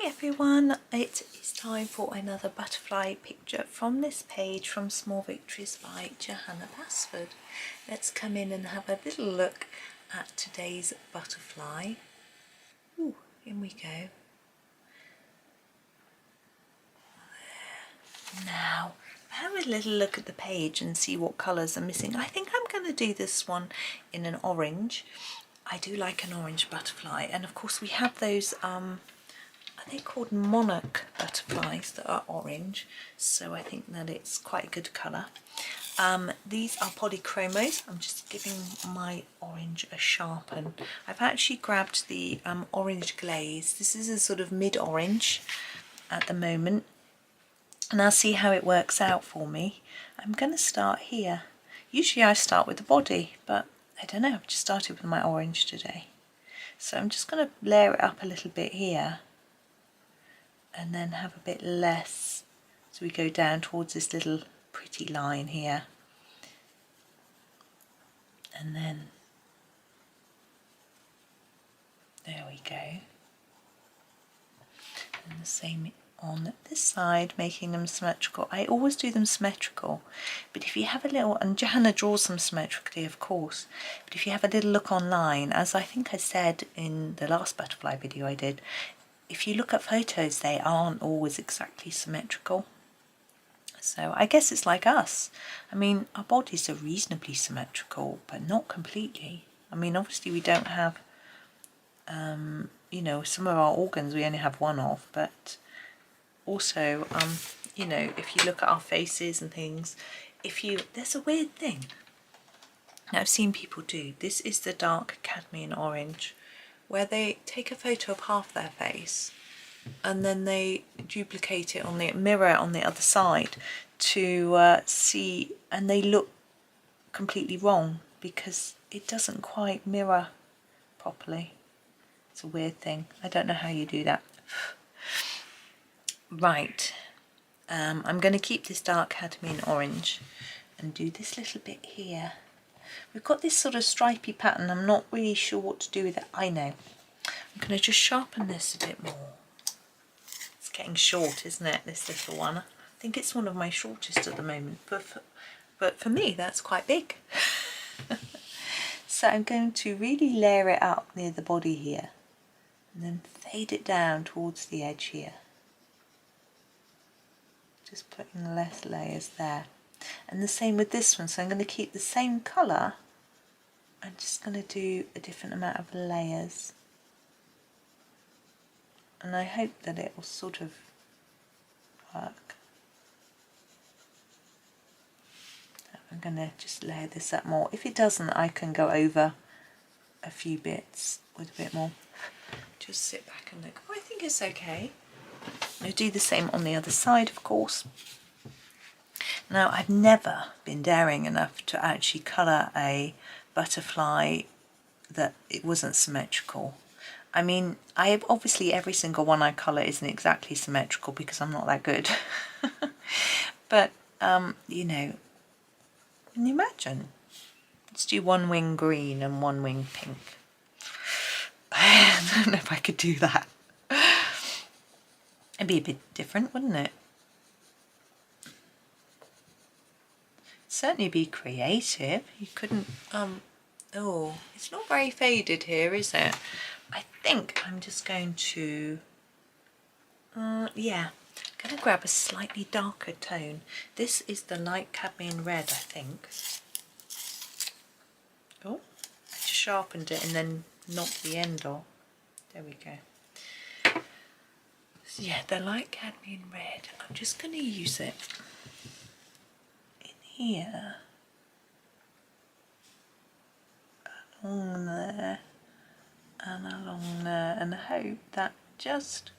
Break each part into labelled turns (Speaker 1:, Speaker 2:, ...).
Speaker 1: everyone, it is time for another butterfly picture from this page from Small Victories by Johanna Basford. Let's come in and have a little look at today's butterfly. Ooh, in we go. There. Now, have a little look at the page and see what colours are missing. I think I'm going to do this one in an orange. I do like an orange butterfly, and of course we have those are they called monarch butterflies that are orange, so I think that it's quite a good colour. These are Polychromos. I'm just giving my orange a sharpen. I've actually grabbed the orange glaze. This is a sort of mid-orange at the moment, and I'll see how it works out for me. I'm going to start here. Usually I start with the body, but I don't know, I've just started with my orange today. So I'm just going to layer it up a little bit here and then have a bit less as we go down towards this little pretty line here. And then there we go. And the same on this side, making them symmetrical. I always do them symmetrical, but if you have a little, and Johanna draws them symmetrically of course, but if you have a little look online, as I think I said in the last butterfly video I did, if you look at photos they aren't always exactly symmetrical. So I guess it's like us. I mean, our bodies are reasonably symmetrical, but not completely. I mean, obviously we don't have, you know, some of our organs we only have one of, but also, you know, if you look at our faces and things, there's a weird thing that I've seen people do. This is the dark cadmium orange, where they take a photo of half their face and then they duplicate it on the mirror on the other side to see, and they look completely wrong because it doesn't quite mirror properly. It's a weird thing. I don't know how you do that. Right, I'm going to keep this dark cadmium orange and do this little bit here. We've got this sort of stripy pattern. I'm not really sure what to do with it. I know. I'm going to just sharpen this a bit more. It's getting short, isn't it, this little one? I think it's one of my shortest at the moment, but for me that's quite big. So I'm going to really layer it up near the body here and then fade it down towards the edge here. Just putting less layers there. And the same with this one, so I'm going to keep the same colour. I'm just going to do a different amount of layers. And I hope that it will sort of work. I'm going to just layer this up more. If it doesn't, I can go over a few bits with a bit more. Just sit back and look. Oh, I think it's okay. I'll do the same on the other side, of course. Now, I've never been daring enough to actually colour a butterfly that it wasn't symmetrical. I mean, obviously every single one I colour isn't exactly symmetrical because I'm not that good. But, you know, can you imagine? Let's do one wing green and one wing pink. I don't know if I could do that. It'd be a bit different, wouldn't it? Certainly be creative. You couldn't, oh, it's not very faded here, is it? I think I'm just going to, yeah, I'm going to grab a slightly darker tone. This is the light cadmium red, I think. Oh, I just sharpened it and then knocked the end off. There we go. So yeah, the light cadmium red. I'm just going to use it in here, along there, and along there, and I hope that just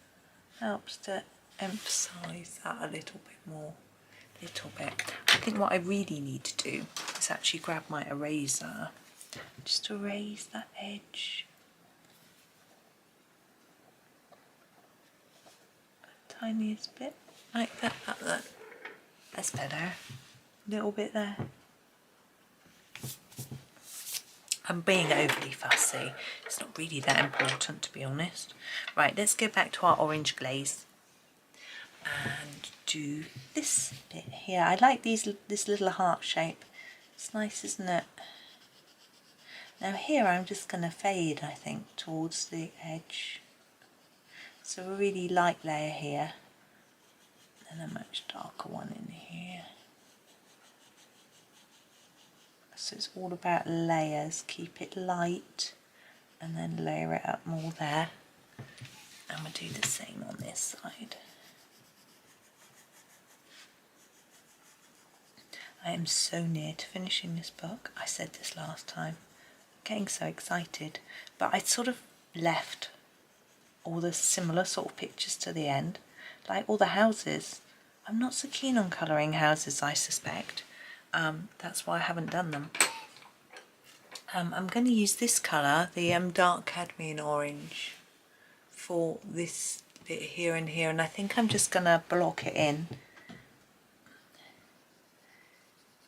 Speaker 1: helps to emphasise that a little bit more. I think what I really need to do is actually grab my eraser, just erase that edge. Tiniest bit, like that, that's better. A little bit there. I'm being overly fussy. It's not really that important, to be honest. Right, let's go back to our orange glaze and do this bit here. I like this little heart shape. It's nice, isn't it? Now here I'm just going to fade, I think, towards the edge. So a really light layer here and a much darker one in here. So it's all about layers. Keep it light and then layer it up more there. And we'll do the same on this side. I am so near to finishing this book. I said this last time. I'm getting so excited. But I sort of left all the similar sort of pictures to the end. Like all the houses. I'm not so keen on colouring houses, I suspect. That's why I haven't done them. I'm going to use this colour, the dark cadmium orange, for this bit here and here, and I think I'm just going to block it in.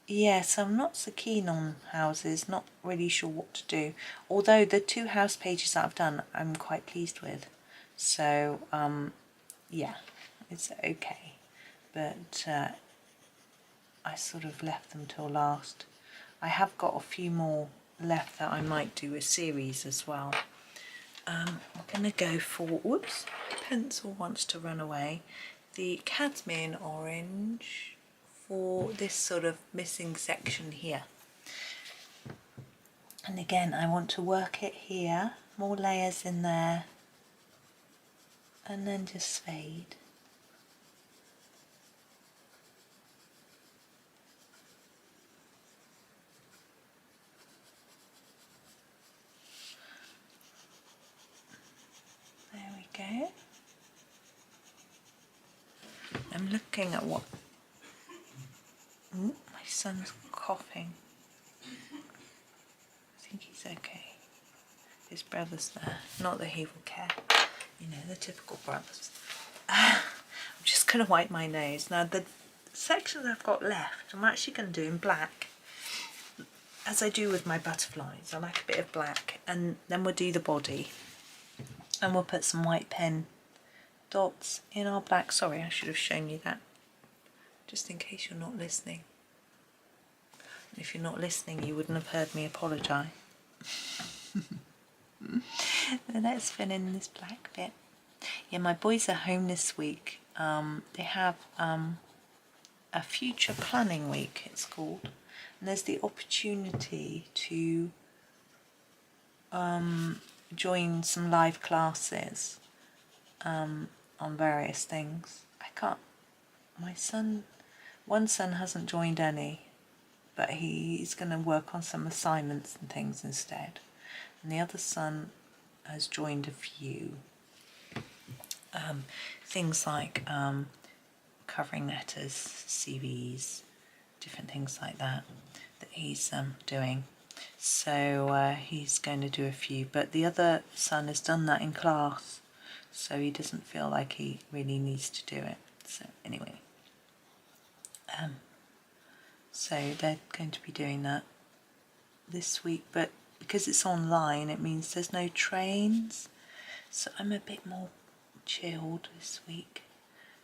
Speaker 1: Yes, I'm not so keen on houses, not really sure what to do. Although the 2 house pages that I've done, I'm quite pleased with. So, yeah, it's okay. But I sort of left them till last. I have got a few more left that I might do a series as well. I'm going to go for, whoops, pencil wants to run away, the cadmium orange for this sort of missing section here. And again, I want to work it here, more layers in there, and then just fade. There we go. I'm looking at what... Ooh, my son's coughing. I think he's okay. His brother's there. Not that he will care. You know, the typical brothers. I'm just going to wipe my nose. Now, the sections I've got left, I'm actually going to do in black. As I do with my butterflies. I like a bit of black. And then we'll do the body. And we'll put some white pen dots in our black. Sorry, I should have shown you that. Just in case you're not listening. If you're not listening, you wouldn't have heard me apologise. Let's fill in this black bit. Yeah, my boys are home this week. They have a future planning week, it's called. And there's the opportunity to join some live classes on various things. I can't, one son hasn't joined any, but he's going to work on some assignments and things instead. And the other son has joined a few. Things like covering letters, CVs, different things like that he's doing. So he's going to do a few, but the other son has done that in class, so he doesn't feel like he really needs to do it. So anyway, so they're going to be doing that this week, but because it's online it means there's no trains, so I'm a bit more chilled this week.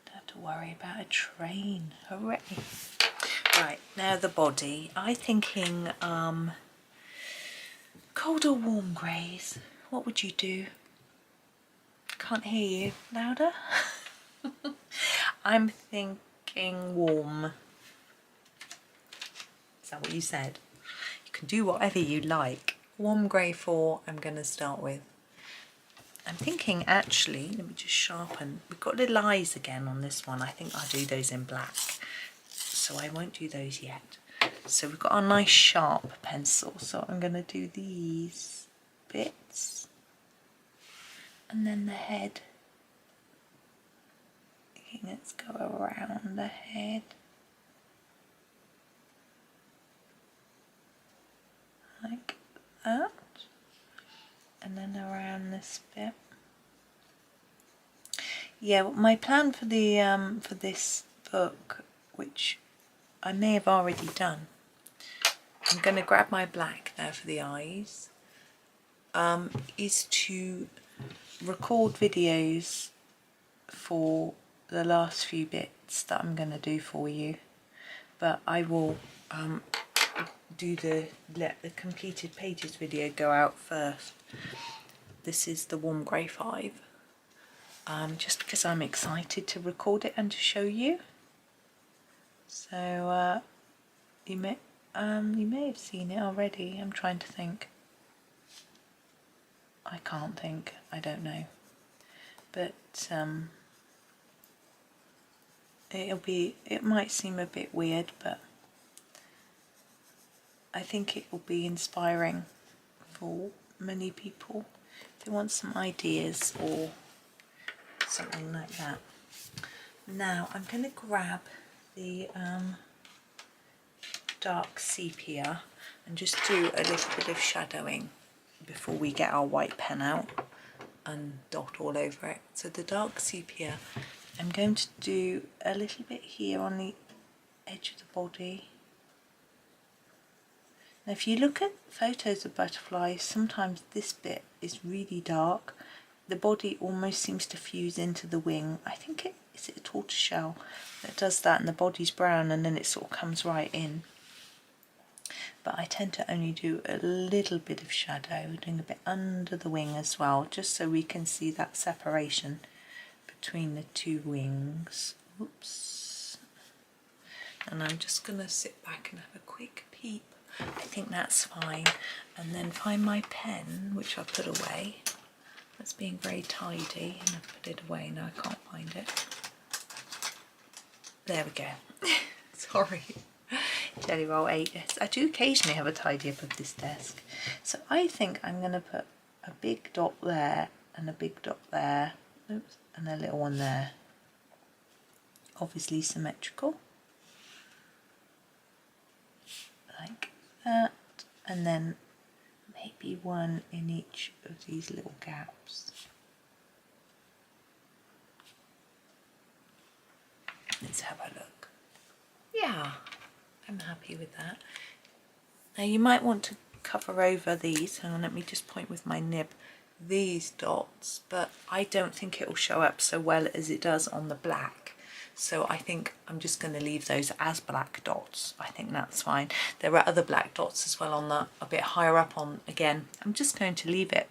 Speaker 1: Don't have to worry about a train. Hooray! Right, now the body. I'm thinking cold or warm greys. What would you do? Can't hear you. Louder? I'm thinking warm. Is that what you said? You can do whatever you like. Warm grey 4 I'm going to start with. I'm thinking actually, let me just sharpen. We've got little eyes again on this one. I think I'll do those in black. So I won't do those yet. So we've got our nice sharp pencil. So I'm going to do these bits. And then the head. Okay, let's go around the head. Like that. And then around this bit. Yeah, my plan for the for this book, which I may have already done, I'm going to grab my black now for the eyes, is to record videos for the last few bits that I'm going to do for you, but I will let the completed pages video go out first. This is the Warm Grey 5, just because I'm excited to record it and to show you. So you may have seen it already. I'm trying to think. I can't think. I don't know. But it might seem a bit weird, but I think it will be inspiring for many people if they want some ideas or something like that. Now I'm going to grab the dark sepia and just do a little bit of shadowing before we get our white pen out and dot all over it. So the dark sepia, I'm going to do a little bit here on the edge of the body. Now if you look at photos of butterflies, sometimes this bit is really dark. The body almost seems to fuse into the wing. I think is it a tortoiseshell that does that, and the body's brown and then it sort of comes right in. But I tend to only do a little bit of shadow, doing a bit under the wing as well, just so we can see that separation between the two wings. Oops. And I'm just going to sit back and have a quick peep. I think that's fine. And then find my pen, which I put away. That's being very tidy, and I've put it away now. I can't find it. There we go. Sorry. Jelly Roll 8. Yes, I do occasionally have a tidy up of this desk. So I think I'm going to put a big dot there and a big dot there. Oops, and a little one there. Obviously symmetrical. Like that. And then maybe one in each of these little gaps. Let's have a look. Yeah, I'm happy with that. Now you might want to cover over these. Hang on, let me just point with my nib. These dots, but I don't think it will show up so well as it does on the black. So I think I'm just going to leave those as black dots. I think that's fine. There are other black dots as well on that, a bit higher up on, again, I'm just going to leave it.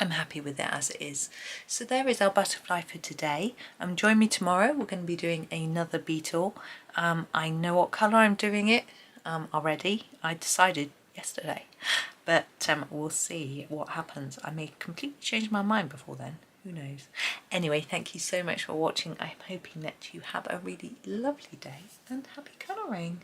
Speaker 1: I'm happy with it as it is. So there is our butterfly for today. Join me tomorrow. We're going to be doing another beetle. I know what colour I'm doing it already. I decided yesterday, but we'll see what happens. I may completely change my mind before then. Who knows? Anyway, thank you so much for watching. I'm hoping that you have a really lovely day and happy colouring.